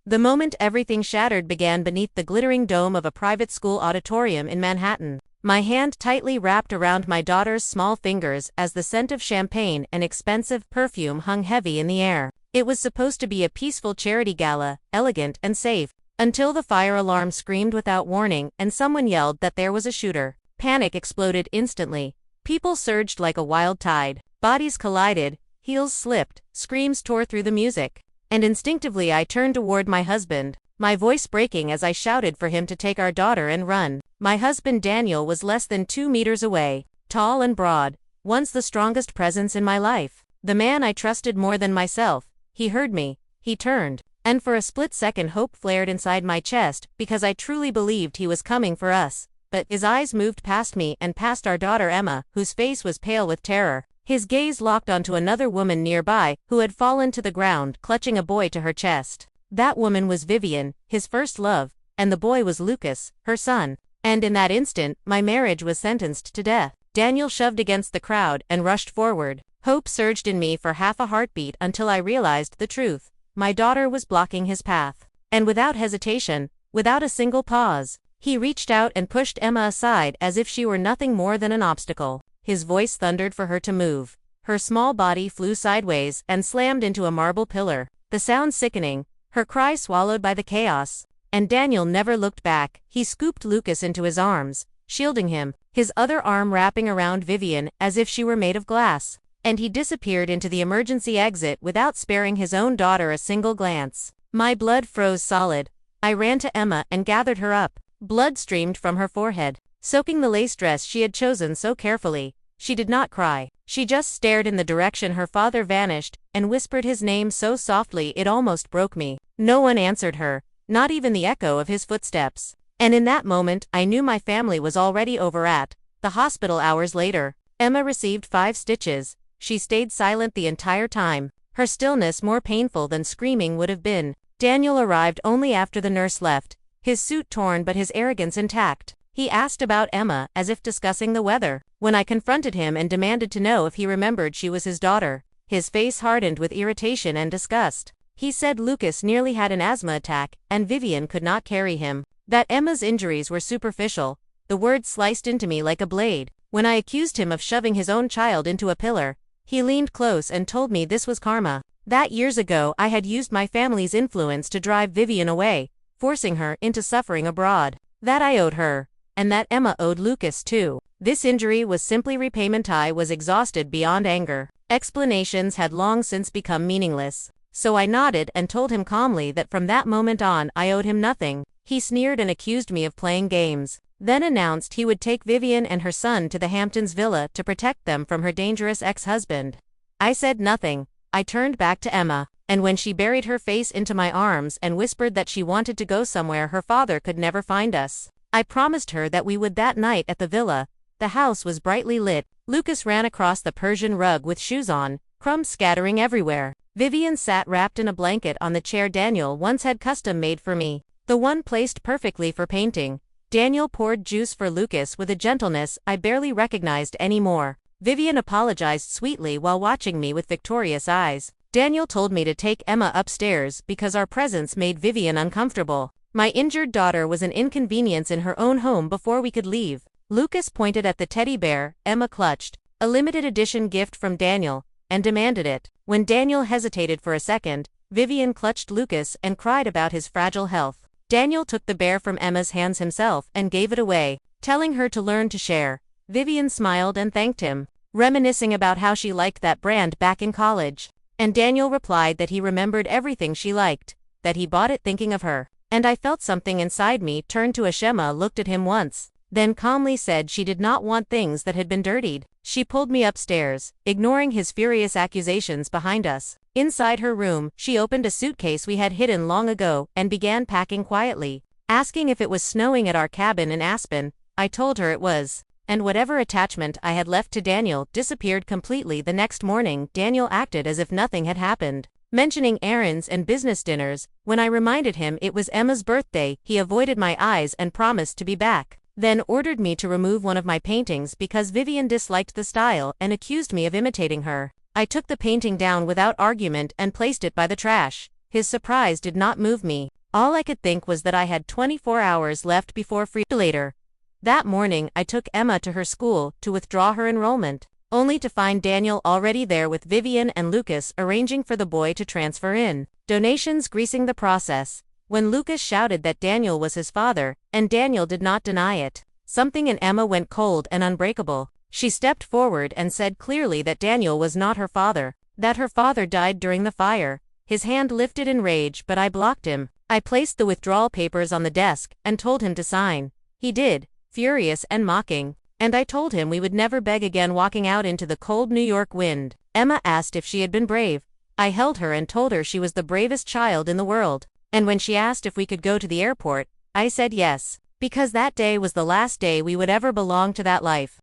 The moment everything shattered began beneath the glittering dome of a private school auditorium in Manhattan. My hand tightly wrapped around my daughter's small fingers as the scent of champagne and expensive perfume hung heavy in the air. It was supposed to be a peaceful charity gala, elegant and safe, until the fire alarm screamed without warning and someone yelled that there was a shooter. Panic exploded instantly. People surged like a wild tide. Bodies collided, heels slipped, screams tore through the music. And instinctively I turned toward my husband, my voice breaking as I shouted for him to take our daughter and run. My husband Daniel was less than 2 meters away, tall and broad, once the strongest presence in my life. The man I trusted more than myself. He heard me, he turned, and for a split second hope flared inside my chest because I truly believed he was coming for us. But his eyes moved past me and past our daughter Emma, whose face was pale with terror. His gaze locked onto another woman nearby, who had fallen to the ground, clutching a boy to her chest. That woman was Vivian, his first love, and the boy was Lucas, her son. And in that instant, my marriage was sentenced to death. Daniel shoved against the crowd and rushed forward. Hope surged in me for half a heartbeat until I realized the truth. My daughter was blocking his path. And without hesitation, without a single pause, he reached out and pushed Emma aside as if she were nothing more than an obstacle. His voice thundered for her to move. Her small body flew sideways and slammed into a marble pillar, the sound sickening, her cry swallowed by the chaos. And Daniel never looked back. He scooped Lucas into his arms, shielding him, his other arm wrapping around Vivian as if she were made of glass. And he disappeared into the emergency exit without sparing his own daughter a single glance. My blood froze solid. I ran to Emma and gathered her up. Blood streamed from her forehead, soaking the lace dress she had chosen so carefully. She did not cry. She just stared in the direction her father vanished and whispered his name so softly it almost broke me. No one answered her, not even the echo of his footsteps. And in that moment, I knew my family was already over at the hospital hours later. Emma received 5 stitches. She stayed silent the entire time, her stillness more painful than screaming would have been. Daniel arrived only after the nurse left, his suit torn but his arrogance intact. He asked about Emma as if discussing the weather. When I confronted him and demanded to know if he remembered she was his daughter, his face hardened with irritation and disgust. He said Lucas nearly had an asthma attack and Vivian could not carry him. That Emma's injuries were superficial. The words sliced into me like a blade. When I accused him of shoving his own child into a pillar, he leaned close and told me this was karma. That years ago I had used my family's influence to drive Vivian away, forcing her into suffering abroad. That I owed her, and that Emma owed Lucas too. This injury was simply repayment. I was exhausted beyond anger. Explanations had long since become meaningless. So I nodded and told him calmly that from that moment on I owed him nothing. He sneered and accused me of playing games, then announced he would take Vivian and her son to the Hamptons villa to protect them from her dangerous ex-husband. I said nothing. I turned back to Emma, and when she buried her face into my arms and whispered that she wanted to go somewhere her father could never find us, I promised her that we would that night at the villa. The house was brightly lit. Lucas ran across the Persian rug with shoes on, crumbs scattering everywhere. Vivian sat wrapped in a blanket on the chair Daniel once had custom made for me, the one placed perfectly for painting. Daniel poured juice for Lucas with a gentleness I barely recognized anymore. Vivian apologized sweetly while watching me with victorious eyes. Daniel told me to take Emma upstairs because our presence made Vivian uncomfortable. My injured daughter was an inconvenience in her own home before we could leave. Lucas pointed at the teddy bear Emma clutched, a limited edition gift from Daniel, and demanded it. When Daniel hesitated for a second, Vivian clutched Lucas and cried about his fragile health. Daniel took the bear from Emma's hands himself and gave it away, telling her to learn to share. Vivian smiled and thanked him, reminiscing about how she liked that brand back in college. And Daniel replied that he remembered everything she liked, that he bought it thinking of her. And I felt something inside me turn to Ashema, looked at him once, then calmly said she did not want things that had been dirtied. She pulled me upstairs, ignoring his furious accusations behind us. Inside her room, she opened a suitcase we had hidden long ago and began packing quietly. Asking if it was snowing at our cabin in Aspen, I told her it was. And whatever attachment I had left to Daniel disappeared completely the next morning. Daniel acted as if nothing had happened, mentioning errands and business dinners. When I reminded him it was Emma's birthday, he avoided my eyes and promised to be back. Then ordered me to remove one of my paintings because Vivian disliked the style and accused me of imitating her. I took the painting down without argument and placed it by the trash. His surprise did not move me. All I could think was that I had 24 hours left before free. Later that morning, I took Emma to her school to withdraw her enrollment, only to find Daniel already there with Vivian and Lucas arranging for the boy to transfer in. Donations greasing the process. When Lucas shouted that Daniel was his father, and Daniel did not deny it, something in Emma went cold and unbreakable. She stepped forward and said clearly that Daniel was not her father, that her father died during the fire. His hand lifted in rage, but I blocked him. I placed the withdrawal papers on the desk and told him to sign. He did, furious and mocking, and I told him we would never beg again, walking out into the cold New York wind. Emma asked if she had been brave. I held her and told her she was the bravest child in the world. And when she asked if we could go to the airport, I said yes, because that day was the last day we would ever belong to that life.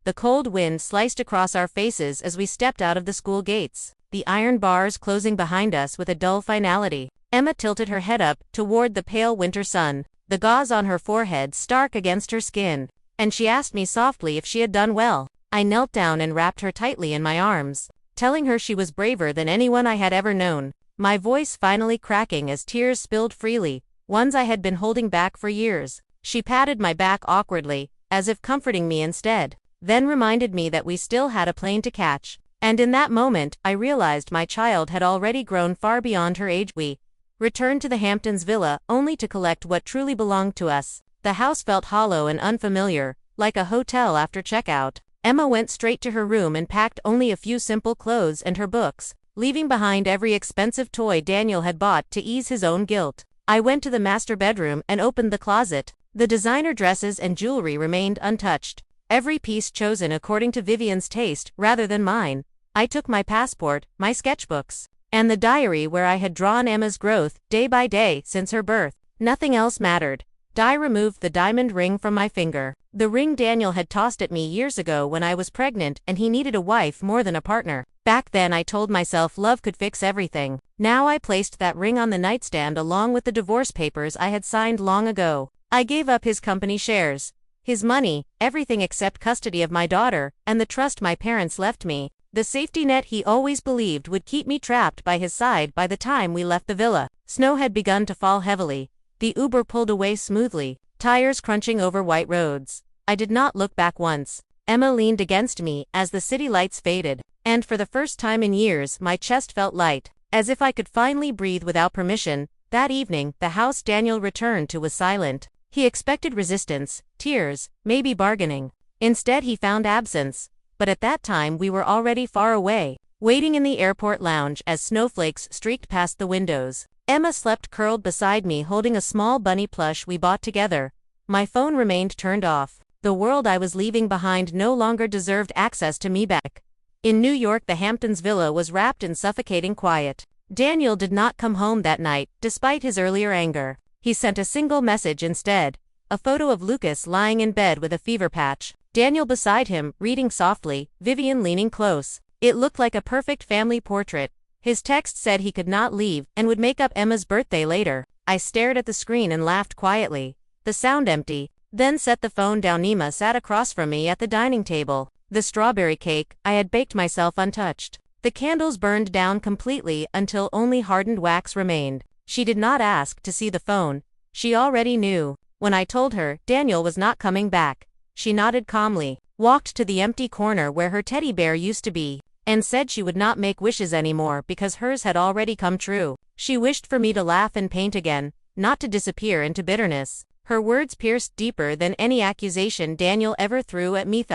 The cold wind sliced across our faces as we stepped out of the school gates, the iron bars closing behind us with a dull finality. Emma tilted her head up toward the pale winter sun, the gauze on her forehead stark against her skin, and she asked me softly if she had done well. I knelt down and wrapped her tightly in my arms, telling her she was braver than anyone I had ever known, my voice finally cracking as tears spilled freely, ones I had been holding back for years. She patted my back awkwardly, as if comforting me instead, then reminded me that we still had a plane to catch, and in that moment I realized my child had already grown far beyond her age. We returned to the Hamptons villa, only to collect what truly belonged to us. The house felt hollow and unfamiliar, like a hotel after checkout. Emma went straight to her room and packed only a few simple clothes and her books, leaving behind every expensive toy Daniel had bought to ease his own guilt. I went to the master bedroom and opened the closet. The designer dresses and jewelry remained untouched, every piece chosen according to Vivian's taste rather than mine. I took my passport, my sketchbooks, and the diary where I had drawn Emma's growth, day by day, since her birth. Nothing else mattered. Di removed the diamond ring from my finger. The ring Daniel had tossed at me years ago when I was pregnant and he needed a wife more than a partner. Back then I told myself love could fix everything. Now I placed that ring on the nightstand along with the divorce papers I had signed long ago. I gave up his company shares, his money, everything except custody of my daughter, and the trust my parents left me. The safety net he always believed would keep me trapped by his side. By the time we left the villa, snow had begun to fall heavily. The Uber pulled away smoothly, tires crunching over white roads. I did not look back once. Emma leaned against me as the city lights faded, and for the first time in years my chest felt light, as if I could finally breathe without permission. That evening, the house Daniel returned to was silent. He expected resistance, tears, maybe bargaining. Instead he found absence. But at that time we were already far away, waiting in the airport lounge as snowflakes streaked past the windows. Emma slept curled beside me holding a small bunny plush we bought together. My phone remained turned off. The world I was leaving behind no longer deserved access to me back. In New York, the Hamptons villa was wrapped in suffocating quiet. Daniel did not come home that night, despite his earlier anger. He sent a single message instead, a photo of Lucas lying in bed with a fever patch. Daniel beside him, reading softly, Vivian leaning close. It looked like a perfect family portrait. His text said he could not leave and would make up Emma's birthday later. I stared at the screen and laughed quietly. The sound empty, then set the phone down. Emma sat across from me at the dining table. The strawberry cake I had baked myself untouched. The candles burned down completely until only hardened wax remained. She did not ask to see the phone. She already knew. When I told her Daniel was not coming back, she nodded calmly, walked to the empty corner where her teddy bear used to be, and said she would not make wishes anymore because hers had already come true. She wished for me to laugh and paint again, not to disappear into bitterness. Her words pierced deeper than any accusation Daniel ever threw at me.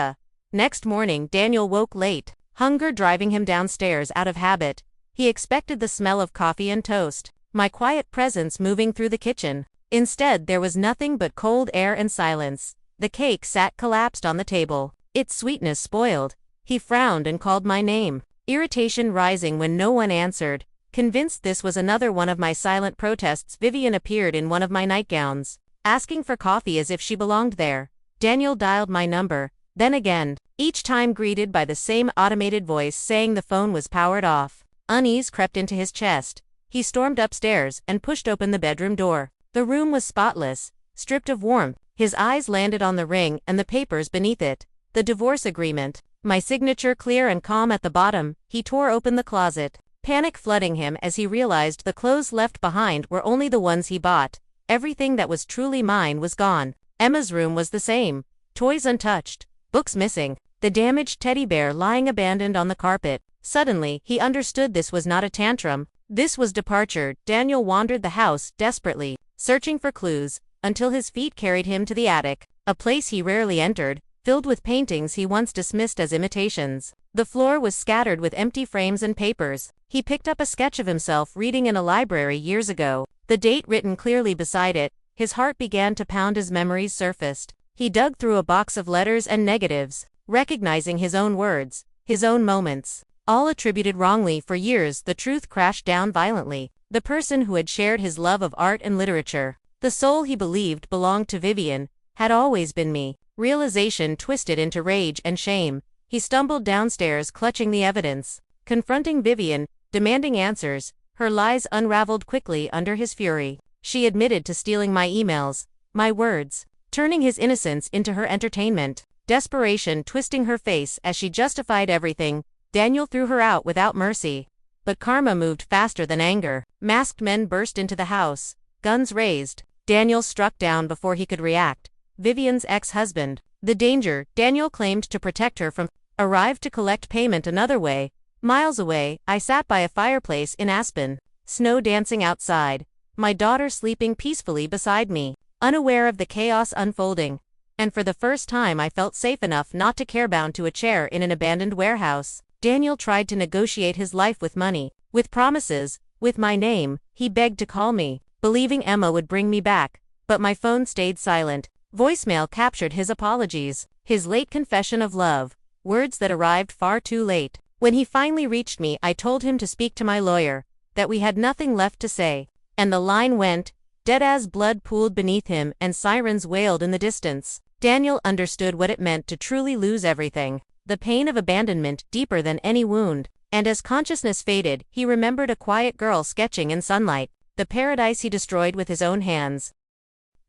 Next morning Daniel woke late, hunger driving him downstairs out of habit. He expected the smell of coffee and toast, my quiet presence moving through the kitchen. Instead there was nothing but cold air and silence. The cake sat collapsed on the table, its sweetness spoiled. He frowned and called my name, irritation rising when no one answered. Convinced this was another one of my silent protests, Vivian appeared in one of my nightgowns, asking for coffee as if she belonged there. Daniel dialed my number, then again, each time greeted by the same automated voice saying the phone was powered off. Unease crept into his chest. He stormed upstairs and pushed open the bedroom door. The room was spotless, stripped of warmth. His eyes landed on the ring and the papers beneath it. The divorce agreement, my signature clear and calm at the bottom. He tore open the closet, panic flooding him as he realized the clothes left behind were only the ones he bought. Everything that was truly mine was gone. Emma's room was the same. Toys untouched, books missing, the damaged teddy bear lying abandoned on the carpet. Suddenly, he understood this was not a tantrum. This was departure. Daniel wandered the house desperately, searching for clues, until his feet carried him to the attic, a place he rarely entered, filled with paintings he once dismissed as imitations. The floor was scattered with empty frames and papers. He picked up a sketch of himself reading in a library years ago, the date written clearly beside it. His heart began to pound as memories surfaced. He dug through a box of letters and negatives, recognizing his own words, his own moments, all attributed wrongly for years. The truth crashed down violently. The person who had shared his love of art and literature, the soul he believed belonged to Vivian, had always been me. Realization twisted into rage and shame. He stumbled downstairs clutching the evidence, confronting Vivian, demanding answers. Her lies unraveled quickly under his fury. She admitted to stealing my emails, my words, turning his innocence into her entertainment. Desperation twisting her face as she justified everything. Daniel threw her out without mercy. But karma moved faster than anger. Masked men burst into the house, guns raised. Daniel struck down before he could react. Vivian's ex-husband. The danger Daniel claimed to protect her from arrived to collect payment another way. Miles away, I sat by a fireplace in Aspen, snow dancing outside, my daughter sleeping peacefully beside me, unaware of the chaos unfolding. And for the first time I felt safe enough not to care, bound to a chair in an abandoned warehouse. Daniel tried to negotiate his life with money, with promises, with my name. He begged to call me, believing Emma would bring me back, but my phone stayed silent. Voicemail captured his apologies, his late confession of love, words that arrived far too late. When he finally reached me, I told him to speak to my lawyer, that we had nothing left to say. And the line went dead as blood pooled beneath him and sirens wailed in the distance. Daniel understood what it meant to truly lose everything, the pain of abandonment deeper than any wound. And as consciousness faded, he remembered a quiet girl sketching in sunlight, the paradise he destroyed with his own hands.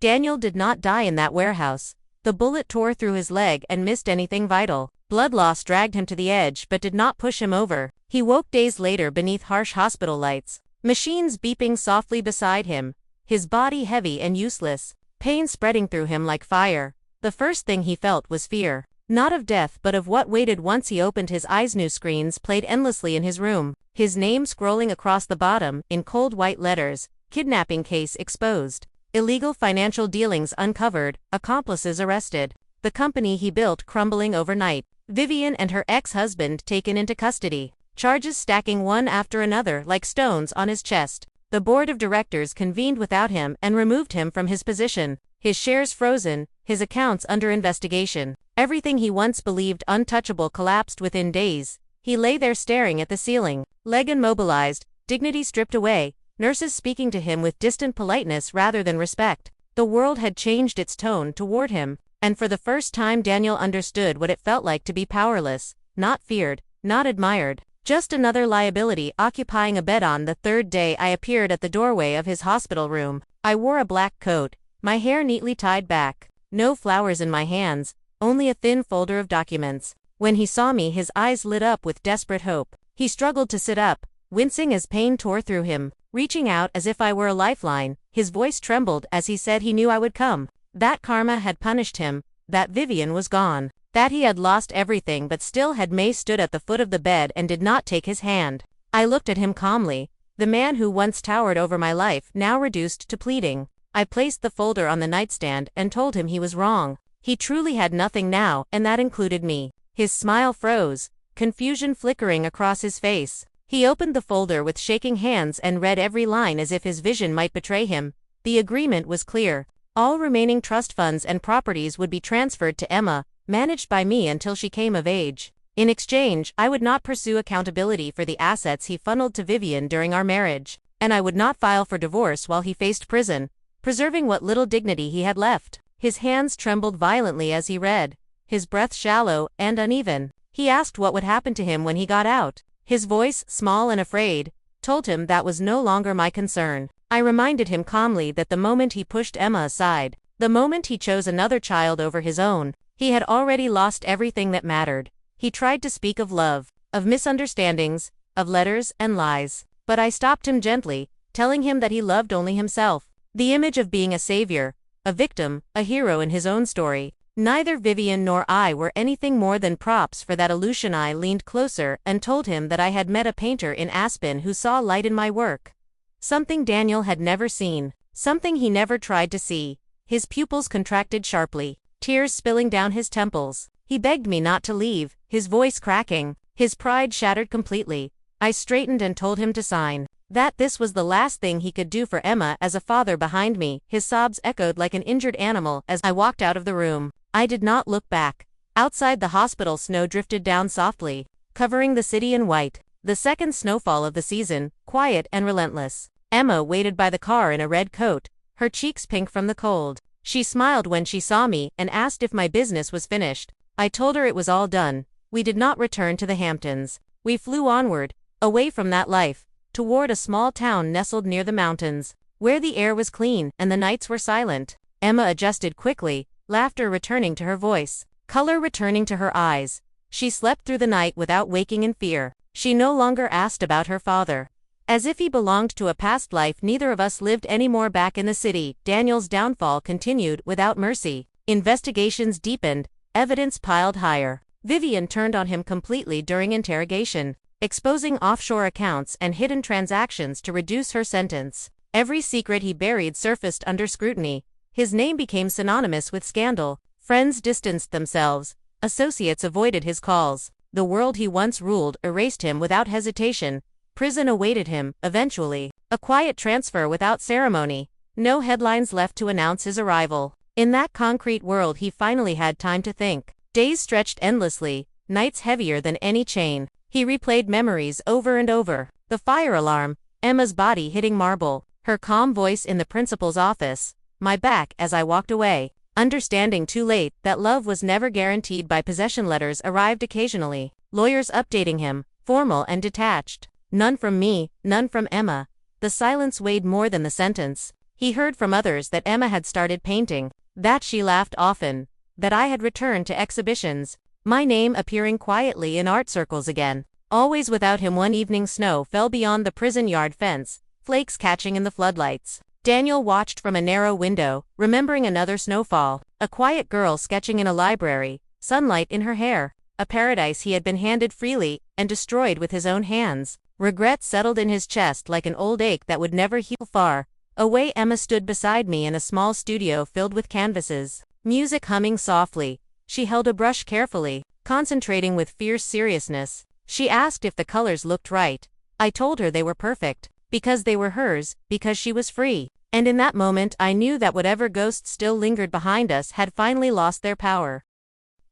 Daniel did not die in that warehouse. The bullet tore through his leg and missed anything vital. Blood loss dragged him to the edge but did not push him over. He woke days later beneath harsh hospital lights, machines beeping softly beside him, his body heavy and useless, pain spreading through him like fire. The first thing he felt was fear, not of death but of what waited once he opened his eyes. New screens played endlessly in his room, his name scrolling across the bottom in cold white letters, kidnapping case exposed. Illegal financial dealings uncovered, accomplices arrested, the company he built crumbling overnight, Vivian and her ex-husband taken into custody, charges stacking one after another like stones on his chest. The board of directors convened without him and removed him from his position, his shares frozen, his accounts under investigation. Everything he once believed untouchable collapsed within days. He lay there staring at the ceiling, leg immobilized, dignity stripped away, nurses speaking to him with distant politeness rather than respect. The world had changed its tone toward him, and for the first time Daniel understood what it felt like to be powerless, not feared, not admired, just another liability occupying a bed. On the third day I appeared at the doorway of his hospital room. I wore a black coat, my hair neatly tied back, no flowers in my hands, only a thin folder of documents. When he saw me, his eyes lit up with desperate hope. He struggled to sit up, wincing as pain tore through him, reaching out as if I were a lifeline. His voice trembled as he said he knew I would come, that karma had punished him, that Vivian was gone, that he had lost everything but still had. May stood at the foot of the bed and did not take his hand. I looked at him calmly, the man who once towered over my life now reduced to pleading. I placed the folder on the nightstand and told him he was wrong. He truly had nothing now, and that included me. His smile froze, confusion flickering across his face. He opened the folder with shaking hands and read every line as if his vision might betray him. The agreement was clear. All remaining trust funds and properties would be transferred to Emma, managed by me until she came of age. In exchange, I would not pursue accountability for the assets he funneled to Vivian during our marriage, and I would not file for divorce while he faced prison, preserving what little dignity he had left. His hands trembled violently as he read, his breath shallow and uneven. He asked what would happen to him when he got out. His voice, small and afraid, told him that was no longer my concern. I reminded him calmly that the moment he pushed Emma aside, the moment he chose another child over his own, he had already lost everything that mattered. He tried to speak of love, of misunderstandings, of letters and lies. But I stopped him gently, telling him that he loved only himself. The image of being a savior, a victim, a hero in his own story. Neither Vivian nor I were anything more than props for that illusion. I leaned closer and told him that I had met a painter in Aspen who saw light in my work. Something Daniel had never seen. Something he never tried to see. His pupils contracted sharply, tears spilling down his temples. He begged me not to leave, his voice cracking, his pride shattered completely. I straightened and told him to sign. That this was the last thing he could do for Emma. As a father behind me, his sobs echoed like an injured animal as I walked out of the room. I did not look back. Outside the hospital, snow drifted down softly, covering the city in white. The second snowfall of the season, quiet and relentless. Emma waited by the car in a red coat, her cheeks pink from the cold. She smiled when she saw me and asked if my business was finished. I told her it was all done. We did not return to the Hamptons. We flew onward, away from that life, toward a small town nestled near the mountains, where the air was clean and the nights were silent. Emma adjusted quickly, laughter returning to her voice, color returning to her eyes. She slept through the night without waking in fear. She no longer asked about her father. As if he belonged to a past life, neither of us lived anymore back in the city. Daniel's downfall continued without mercy. Investigations deepened, evidence piled higher. Vivian turned on him completely during interrogation, exposing offshore accounts and hidden transactions to reduce her sentence. Every secret he buried surfaced under scrutiny. His name became synonymous with scandal. Friends distanced themselves. Associates avoided his calls. The world he once ruled erased him without hesitation. Prison awaited him, eventually. A quiet transfer without ceremony. No headlines left to announce his arrival. In that concrete world he finally had time to think. Days stretched endlessly, nights heavier than any chain. He replayed memories over and over. The fire alarm, Emma's body hitting marble, her calm voice in the principal's office, my back as I walked away. Understanding too late that love was never guaranteed by possession. Letters arrived occasionally, lawyers updating him, formal and detached. None from me, none from Emma. The silence weighed more than the sentence. He heard from others that Emma had started painting, that she laughed often, that I had returned to exhibitions, my name appearing quietly in art circles again. Always without him. One evening, snow fell beyond the prison yard fence, flakes catching in the floodlights. Daniel watched from a narrow window, remembering another snowfall. A quiet girl sketching in a library, sunlight in her hair. A paradise he had been handed freely and destroyed with his own hands. Regret settled in his chest like an old ache that would never heal. Far away, Emma stood beside me in a small studio filled with canvases, music humming softly. She held a brush carefully, concentrating with fierce seriousness. She asked if the colors looked right. I told her they were perfect, because they were hers, because she was free. And in that moment I knew that whatever ghosts still lingered behind us had finally lost their power.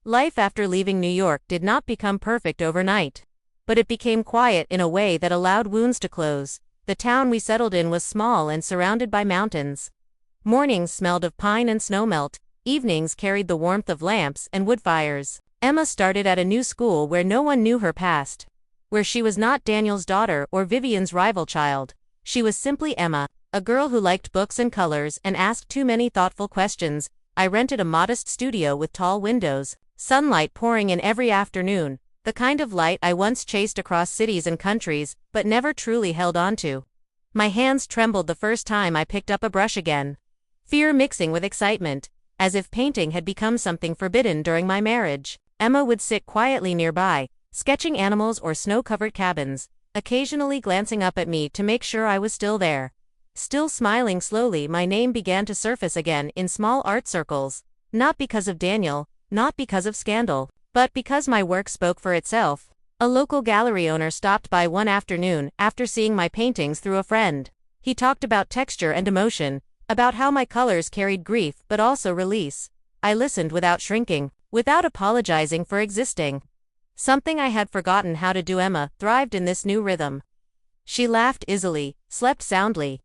Life after leaving New York did not become perfect overnight. But it became quiet in a way that allowed wounds to close. The town we settled in was small and surrounded by mountains. Mornings smelled of pine and snowmelt. Evenings carried the warmth of lamps and wood fires. Emma started at a new school where no one knew her past, where she was not Daniel's daughter or Vivian's rival child. She was simply Emma, a girl who liked books and colors and asked too many thoughtful questions. I rented a modest studio with tall windows, sunlight pouring in every afternoon, the kind of light I once chased across cities and countries, but never truly held onto. My hands trembled the first time I picked up a brush again, fear mixing with excitement, as if painting had become something forbidden during my marriage. Emma would sit quietly nearby, sketching animals or snow-covered cabins, occasionally glancing up at me to make sure I was still there. Still smiling. Slowly my name began to surface again in small art circles, not because of Daniel, not because of scandal, but because my work spoke for itself. A local gallery owner stopped by one afternoon after seeing my paintings through a friend. He talked about texture and emotion, about how my colors carried grief but also release. I listened without shrinking, without apologizing for existing. Something I had forgotten how to do. Emma thrived in this new rhythm. She laughed easily, slept soundly.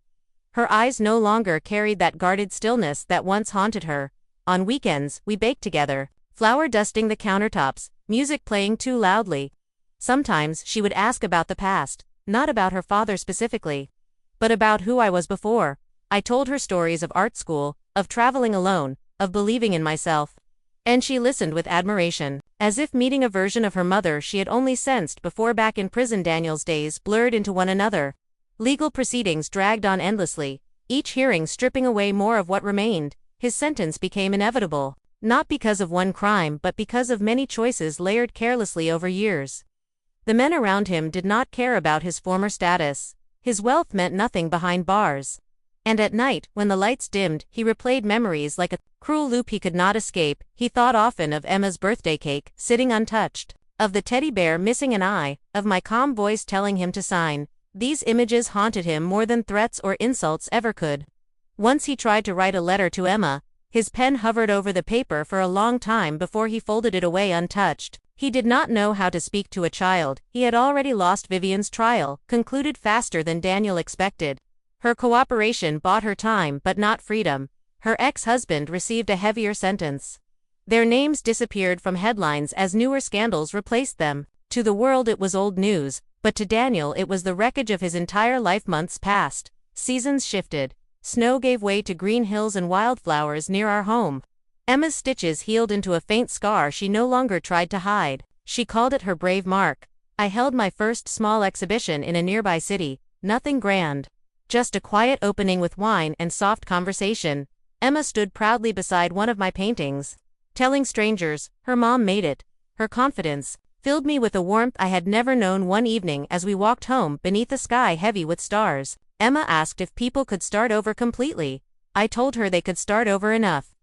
Her eyes no longer carried that guarded stillness that once haunted her. On weekends, we baked together, flour dusting the countertops, music playing too loudly. Sometimes she would ask about the past, not about her father specifically, but about who I was before. I told her stories of art school, of traveling alone, of believing in myself. And she listened with admiration, as if meeting a version of her mother she had only sensed before back in prison. Daniel's days blurred into one another. Legal proceedings dragged on endlessly, each hearing stripping away more of what remained. His sentence became inevitable, not because of one crime but because of many choices layered carelessly over years. The men around him did not care about his former status. His wealth meant nothing behind bars. And at night, when the lights dimmed, he replayed memories like a cruel loop he could not escape. He thought often of Emma's birthday cake, sitting untouched, of the teddy bear missing an eye, of my calm voice telling him to sign. These images haunted him more than threats or insults ever could. Once he tried to write a letter to Emma. His pen hovered over the paper for a long time before he folded it away untouched. He did not know how to speak to a child. He had already lost. Vivian's trial concluded faster than Daniel expected. Her cooperation bought her time but not freedom. Her ex-husband received a heavier sentence. Their names disappeared from headlines as newer scandals replaced them. To the world it was old news, but to Daniel it was the wreckage of his entire life. Months passed. Seasons shifted. Snow gave way to green hills and wildflowers near our home. Emma's stitches healed into a faint scar she no longer tried to hide. She called it her brave mark. I held my first small exhibition in a nearby city. Nothing grand. Just a quiet opening with wine and soft conversation. Emma stood proudly beside one of my paintings, telling strangers her mom made it. Her confidence filled me with a warmth I had never known. One evening as we walked home beneath a sky heavy with stars, Emma asked if people could start over completely. I told her they could start over enough.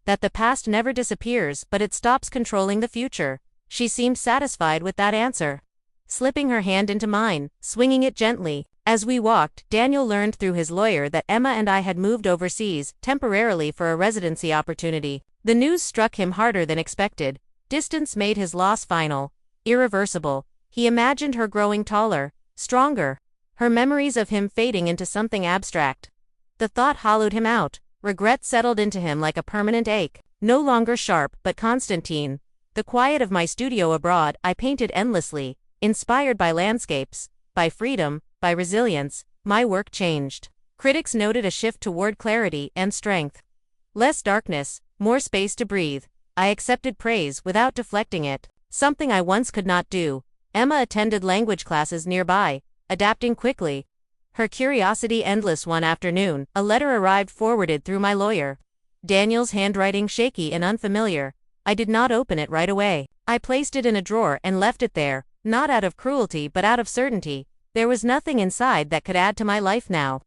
That the past never disappears but it stops controlling the future. She seemed satisfied with that answer, slipping her hand into mine, swinging it gently. As we walked, Daniel learned through his lawyer that Emma and I had moved overseas, temporarily for a residency opportunity. The news struck him harder than expected. Distance made his loss final, irreversible. He imagined her growing taller, stronger, her memories of him fading into something abstract. The thought hollowed him out. Regret settled into him like a permanent ache, no longer sharp but Constantine. The quiet of my studio abroad, I painted endlessly, inspired by landscapes, by freedom, by resilience. My work changed. Critics noted a shift toward clarity and strength. Less darkness, more space to breathe. I accepted praise without deflecting it, something I once could not do. Emma attended language classes nearby, adapting quickly, her curiosity endless. One afternoon, a letter arrived forwarded through my lawyer. Daniel's handwriting shaky and unfamiliar. I did not open it right away. I placed it in a drawer and left it there, not out of cruelty but out of certainty. There was nothing inside that could add to my life now.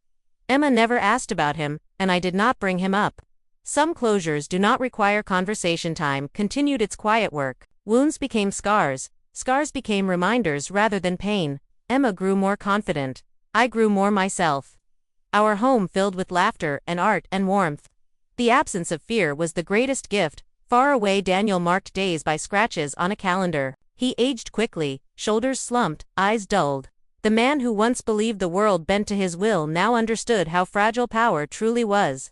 Emma never asked about him, and I did not bring him up. Some closures do not require conversation. Time continued its quiet work. Wounds became scars. Scars became reminders rather than pain. Emma grew more confident. I grew more myself. Our home filled with laughter and art and warmth. The absence of fear was the greatest gift. Far away, Daniel marked days by scratches on a calendar. He aged quickly, shoulders slumped, eyes dulled. The man who once believed the world bent to his will now understood how fragile power truly was.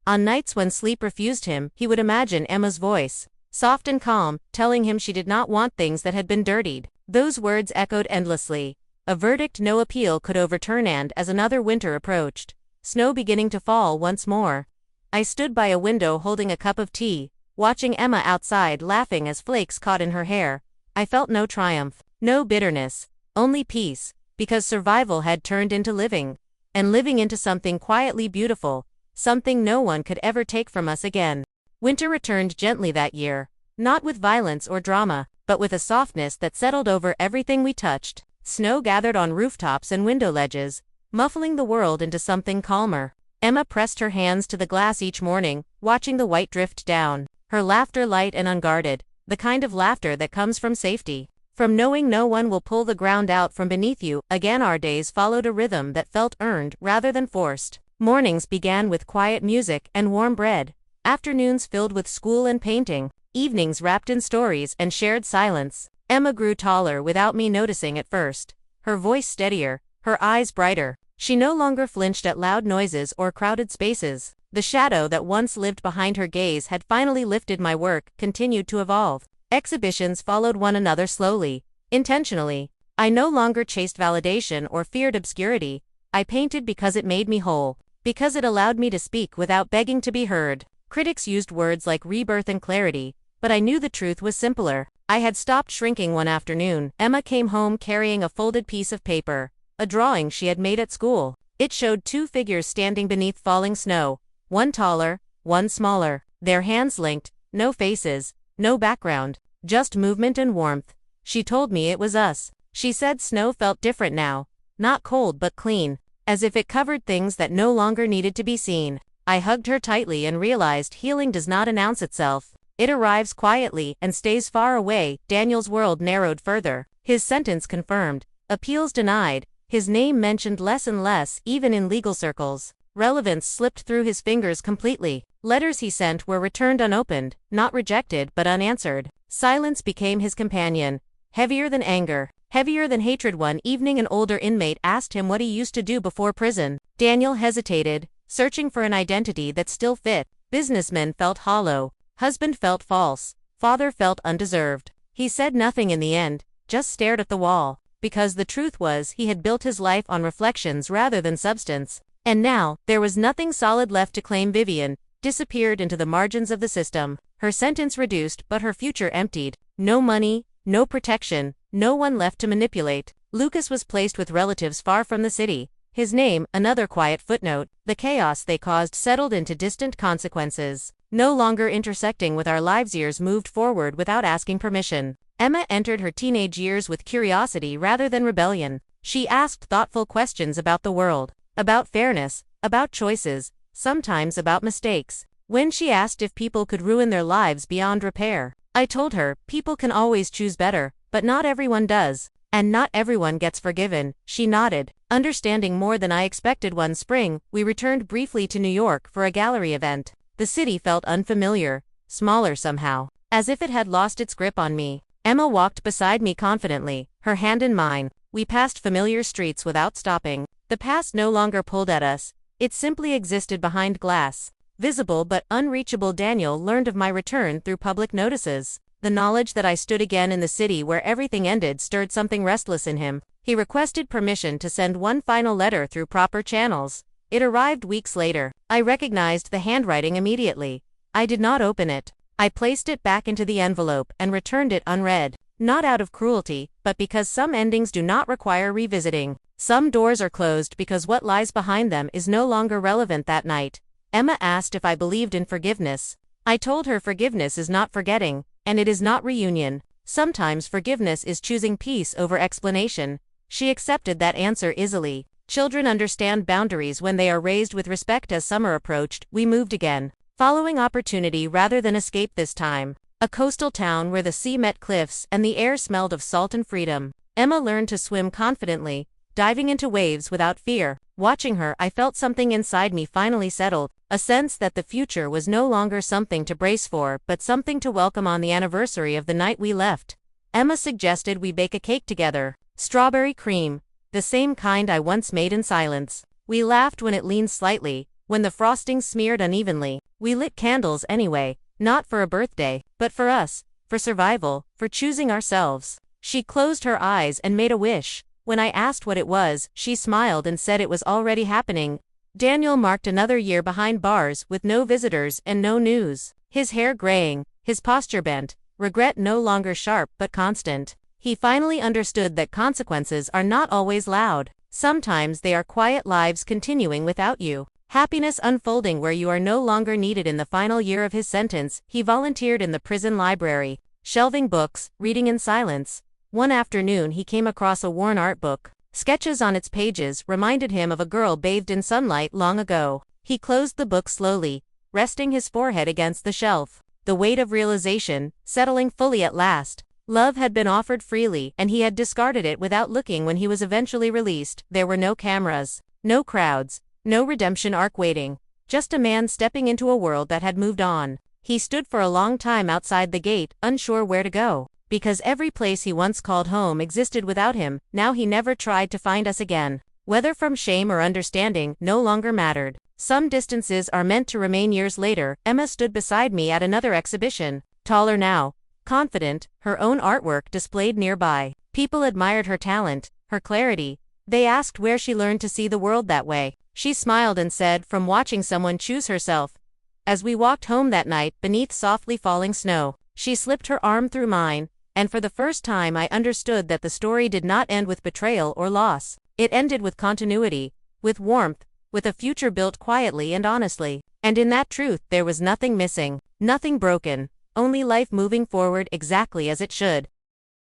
On nights when sleep refused him, he would imagine Emma's voice, soft and calm, telling him she did not want things that had been dirtied. Those words echoed endlessly. A verdict no appeal could overturn. And as another winter approached, snow beginning to fall once more, I stood by a window holding a cup of tea, watching Emma outside laughing as flakes caught in her hair. I felt no triumph, no bitterness, only peace, because survival had turned into living, and living into something quietly beautiful, something no one could ever take from us again. Winter returned gently that year, not with violence or drama, but with a softness that settled over everything we touched. Snow gathered on rooftops and window ledges, muffling the world into something calmer. Emma pressed her hands to the glass each morning, watching the white drift down, her laughter light and unguarded, the kind of laughter that comes from safety, from knowing no one will pull the ground out from beneath you. Again our days followed a rhythm that felt earned rather than forced. Mornings began with quiet music and warm bread, afternoons filled with school and painting, evenings wrapped in stories and shared silence. Emma grew taller without me noticing at first, her voice steadier, her eyes brighter. She no longer flinched at loud noises or crowded spaces. The shadow that once lived behind her gaze had finally lifted. My work continued to evolve. Exhibitions followed one another slowly, intentionally. I no longer chased validation or feared obscurity. I painted because it made me whole, because it allowed me to speak without begging to be heard. Critics used words like rebirth and clarity, But I knew the truth was simpler. I had stopped shrinking one afternoon. Emma came home carrying a folded piece of paper, a drawing she had made at school. It showed two figures standing beneath falling snow, one taller, one smaller, their hands linked, no faces, no background, just movement and warmth. She told me it was us. She said snow felt different now, not cold but clean, as if it covered things that no longer needed to be seen. I hugged her tightly and realized healing does not announce itself. It arrives quietly and stays far away. Daniel's world narrowed further. His sentence confirmed. Appeals denied. His name mentioned less and less, even in legal circles. Relevance slipped through his fingers completely. Letters he sent were returned unopened, not rejected but unanswered. Silence became his companion, heavier than anger, heavier than hatred. One evening an older inmate asked him what he used to do before prison. Daniel hesitated, searching for an identity that still fit. Businessman felt hollow, husband felt false, father felt undeserved. He said nothing in the end, just stared at the wall, because the truth was he had built his life on reflections rather than substance. And now, there was nothing solid left to claim. Vivian disappeared into the margins of the system, her sentence reduced but her future emptied. No money, no protection, no one left to manipulate. Lucas was placed with relatives far from the city. His name, another quiet footnote. The chaos they caused settled into distant consequences, no longer intersecting with our lives. Years moved forward without asking permission. Emma entered her teenage years with curiosity rather than rebellion. She asked thoughtful questions about the world, about fairness, about choices, sometimes about mistakes. When she asked if people could ruin their lives beyond repair, I told her, people can always choose better, but not everyone does. And not everyone gets forgiven. She nodded, understanding more than I expected. One spring, we returned briefly to New York for a gallery event. The city felt unfamiliar, smaller somehow, as if it had lost its grip on me. Emma walked beside me confidently, her hand in mine. We passed familiar streets without stopping. The past no longer pulled at us. It simply existed behind glass, visible but unreachable. Daniel learned of my return through public notices. The knowledge that I stood again in the city where everything ended stirred something restless in him. He requested permission to send one final letter through proper channels. It arrived weeks later. I recognized the handwriting immediately. I did not open it. I placed it back into the envelope and returned it unread. Not out of cruelty, but because some endings do not require revisiting. Some doors are closed because what lies behind them is no longer relevant. That night, Emma asked if I believed in forgiveness. I told her forgiveness is not forgetting, and it is not reunion. Sometimes forgiveness is choosing peace over explanation. She accepted that answer easily. Children understand boundaries when they are raised with respect. As summer approached, we moved again, following opportunity rather than escape. This time, a coastal town where the sea met cliffs and the air smelled of salt and freedom. Emma learned to swim confidently, diving into waves without fear. Watching her, I felt something inside me finally settled, a sense that the future was no longer something to brace for, but something to welcome. On the anniversary of the night we left, Emma suggested we bake a cake together. Strawberry cream, the same kind I once made in silence. We laughed when it leaned slightly, when the frosting smeared unevenly. We lit candles anyway, not for a birthday, but for us, for survival, for choosing ourselves. She closed her eyes and made a wish. When I asked what it was, she smiled and said it was already happening. Daniel marked another year behind bars with no visitors and no news. His hair graying, his posture bent, regret no longer sharp but constant. He finally understood that consequences are not always loud. Sometimes they are quiet, lives continuing without you. Happiness unfolding where you are no longer needed. In the final year of his sentence, he volunteered in the prison library, shelving books, reading in silence. One afternoon he came across a worn art book. Sketches on its pages reminded him of a girl bathed in sunlight long ago. He closed the book slowly, resting his forehead against the shelf. The weight of realization, settling fully at last. Love had been offered freely, and he had discarded it without looking. When he was eventually released, there were no cameras, no crowds, no redemption arc waiting. Just a man stepping into a world that had moved on. He stood for a long time outside the gate, unsure where to go. Because every place he once called home existed without him. Now he never tried to find us again. Whether from shame or understanding, no longer mattered. Some distances are meant to remain. Years later, Emma stood beside me at another exhibition. Taller now, confident, her own artwork displayed nearby. People admired her talent, her clarity. They asked where she learned to see the world that way. She smiled and said, from watching someone choose herself. As we walked home that night, beneath softly falling snow, She slipped her arm through mine, and for the first time I understood that the story did not end with betrayal or loss. It ended with continuity, with warmth, with a future built quietly and honestly. And in that truth there was nothing missing, nothing broken, only life moving forward exactly as it should.